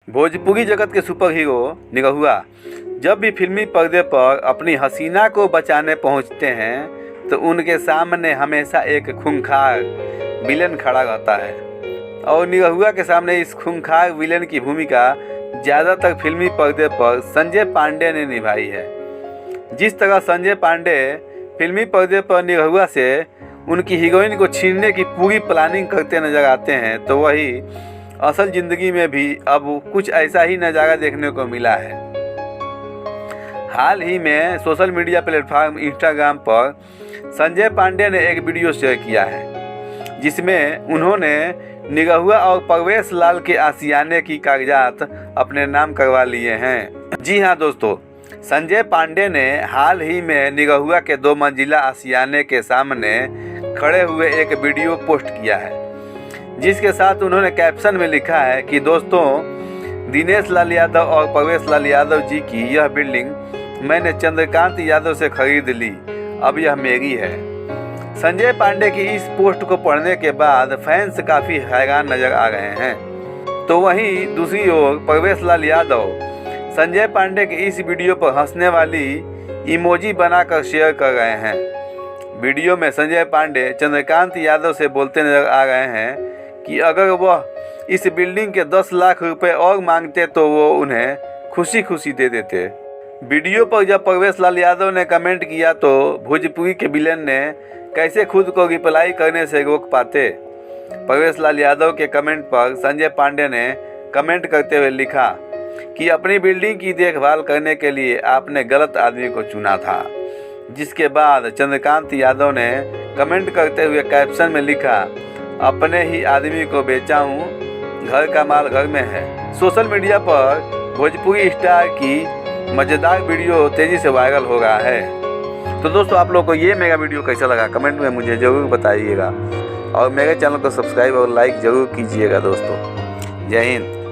भोजपुरी जगत के super hero Nirahua जब भी फिल्मी पर्दे पर अपनी हसीना को बचाने पहुंचते हैं तो उनके सामने हमेशा एक खूंखार विलेन खड़ा रहता है और निरहुआ के सामने इस खूंखार विलेन की भूमिका ज़्यादातर फिल्मी पर्दे पर संजय पांडे ने निभाई है। जिस तरह संजय पांडे फिल्मी पर्दे पर निरहुआ से उनकी हीरोइन को छीनने की पूरी प्लानिंग करते नजर आते हैं, तो वही असल ज़िंदगी में भी अब कुछ ऐसा ही नज़ारा देखने को मिला है। हाल ही में सोशल मीडिया प्लेटफॉर्म इंस्टाग्राम पर संजय पांडे ने एक वीडियो शेयर किया है जिसमें उन्होंने निरहुआ और परवेश लाल के आशियाने की कागजात अपने नाम करवा लिए हैं। जी हाँ दोस्तों, संजय पांडे ने हाल ही में निरहुआ के 2 मंजिला आशियाने के सामने खड़े हुए एक वीडियो पोस्ट किया है, जिसके साथ उन्होंने कैप्शन में लिखा है कि दोस्तों, दिनेश लाल यादव और परवेश लाल यादव जी की यह बिल्डिंग मैंने चंद्रकांत यादव से खरीद ली, अब यह मेरी है। संजय पांडे की इस पोस्ट को पढ़ने के बाद फैंस काफ़ी हैरान नजर आ रहे हैं। तो वहीं दूसरी ओर परवेश लाल यादव संजय पांडे के इस वीडियो पर हंसने वाली इमोजी बनाकर शेयर कर रहे हैं। वीडियो में संजय पांडे चंद्रकांत यादव से बोलते नजर आ रहे हैं कि अगर वह इस बिल्डिंग के 10 लाख रुपए और मांगते तो वो उन्हें खुशी खुशी दे देते। वीडियो पर जब परवेश लाल यादव ने कमेंट किया तो भोजपुरी के विलेन ने कैसे खुद को रिप्लाई करने से रोक पाते। परवेश लाल यादव के कमेंट पर संजय पांडे ने कमेंट करते हुए लिखा कि अपनी बिल्डिंग की देखभाल करने के लिए आपने गलत आदमी को चुना था। जिसके बाद चंद्रकांत यादव ने कमेंट करते हुए कैप्शन में लिखा, अपने ही आदमी को बेचा हूँ, घर का माल घर में है। सोशल मीडिया पर भोजपुरी स्टार की मज़ेदार वीडियो तेज़ी से वायरल हो रहा है। तो दोस्तों, आप लोग को ये मेरा वीडियो कैसा लगा कमेंट में मुझे ज़रूर बताइएगा और मेरे चैनल को सब्सक्राइब और लाइक ज़रूर कीजिएगा दोस्तों। जय हिंद।